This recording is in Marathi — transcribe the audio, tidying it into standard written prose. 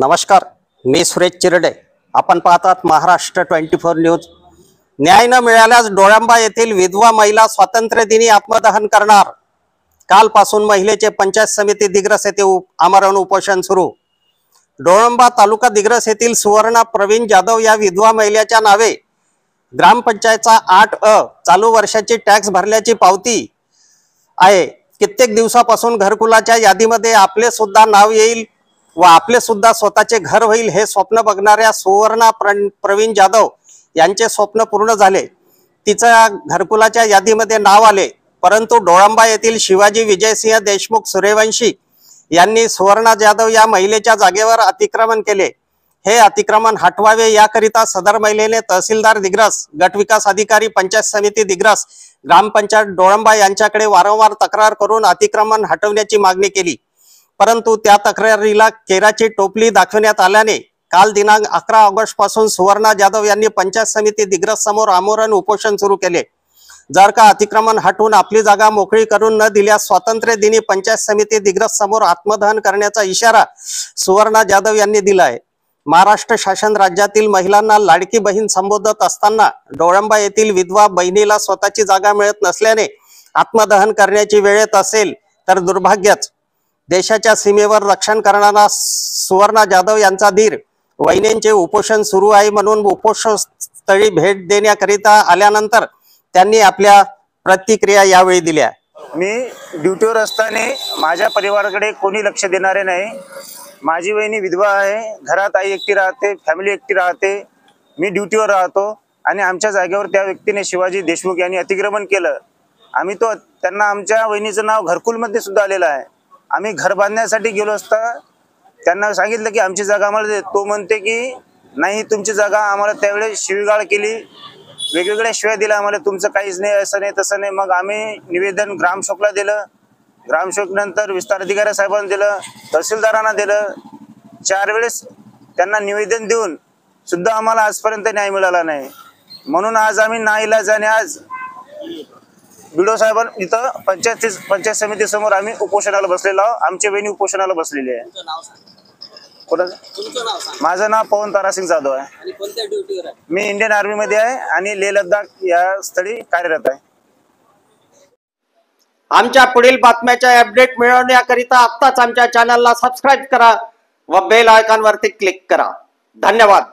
नमस्कार, मी सुरेश चिरडे. आपण पाहतात महाराष्ट्र 24 न्यूज. न्याय न मिळाल्यास डोळंबा येथील विधवा महिला स्वातंत्र्य दिनी आत्मदहन करणार. कालपासून महिलेचे पंचायत समिती दिग्रस येथे आमरण उपोषण सुरू. डोळंबा तालुका दिग्रस येथील सुवर्णा प्रवीण जाधव या विधवा महिलेच्या नावे ग्रामपंचायतचा 8 चालू वर्षाची टॅक्स भरल्याची पावती आहे. कित्येक दिवसापासून घरकुलाच्या यादीमध्ये आपले सुद्धा नाव येईल व आपले सुद्धा स्वतःचे घर होईल हे स्वप्न बघणाऱ्या सुवर्णा प्रवीण जाधव यांचे स्वप्न पूर्ण झाले. तिच्या घरकुलाच्या यादीमध्ये नाव आले, परंतु डोळंबा येथील शिवाजी विजयसिंह देशमुख सूर्यवंशी यांनी सुवर्णा जाधव या महिलेच्या जागेवर अतिक्रमण केले. हे अतिक्रमण हटवावे याकरिता सदर महिलेने तहसीलदार दिग्रस, गट विकास अधिकारी, पंचायत समिती दिग्रस, ग्रामपंचायत डोळंबा यांच्याकडे वारंवार तक्रार करून अतिक्रमण हटवण्याची मागणी केली. परंतु त्या तक्रारीला केराची टोपली दाखवण्यात आल्याने काल दिनांक 11 ऑगस्ट पासून सुवर्णा जाधव यांनी पंचायत समिती दिग्रस समोर आमरण उपोषण सुरू केले. जर का अतिक्रमण हटवून आपली जागा मोकळी करून न दिल्यास स्वातंत्र्य दिनी पंचायत समिती दिग्रस समोर आत्मदहन करण्याचा इशारा सुवर्णा जाधव यांनी दिला आहे. महाराष्ट्र शासन राज्यातील महिलांना लाडकी बहीण संबोधत असताना डोळंबा येथील विधवा बहिणीला स्वतःची जागा मिळत नसल्याने आत्मदहन करण्याची वेळ येत असेल तर दुर्भाग्यच. देशाच्या सीमेवर रक्षण करणारा सुवर्णा जाधव यांचा धीर वहिनींचे उपोषण सुरू आहे म्हणून उपोषणस्थळी भेट देण्याकरिता आल्यानंतर त्यांनी आपल्या प्रतिक्रिया यावेळी दिल्या. मी ड्युटीवर असताना माझ्या परिवाराकडे कोणी लक्ष देणारे नाही. माझी वहिनी विधवा आहे, घरात आई एकटी राहते, फॅमिली एकटी राहते, मी ड्युटीवर राहतो आणि आमच्या जागेवर त्या व्यक्तीने शिवाजी देशमुख यांनी अतिक्रमण केलं. आम्ही त्यांना आमच्या वहिनीचं नाव घरकुलमध्ये सुद्धा आलेलं आहे. आम्ही घर बांधण्यासाठी गेलो असता त्यांना सांगितलं की आमची जागा आम्हाला दे. तो म्हणते की नाही तुमची जागा. आम्हाला त्यावेळेस शिवीगाळ केली, वेगवेगळ्या शिव्या दिल्या आम्हाला, तुमचं काहीच नाही, असं नाही तसं नाही. मग आम्ही निवेदन ग्रामसेवकला दिलं, ग्रामसेवक नंतर विस्तार अधिकारी साहेबांना दिलं, तहसीलदारांना दिलं. 4 वेळेस त्यांना निवेदन देऊन सुद्धा आम्हाला आजपर्यंत न्याय मिळाला नाही. म्हणून आज आम्ही नाईलाजाने आज बिडो साहेबांना इथं पंचायत समिती समोर आम्ही उपोषणाला बसलेलो आहोत. आमची बहिणी उपोषणाला बसलेली आहे. माझं नाव पवन तारासिंग जाधव आहे. मी इंडियन आर्मी मध्ये आहे आणि लेह लडाख या स्थळी कार्यरत आहे. आमच्या पुढील बातम्याच्या अपडेट मिळवण्याकरिता आत्ताच आमच्या चॅनलला सबस्क्राईब करा व बेल आयकॉन वरती क्लिक करा. धन्यवाद.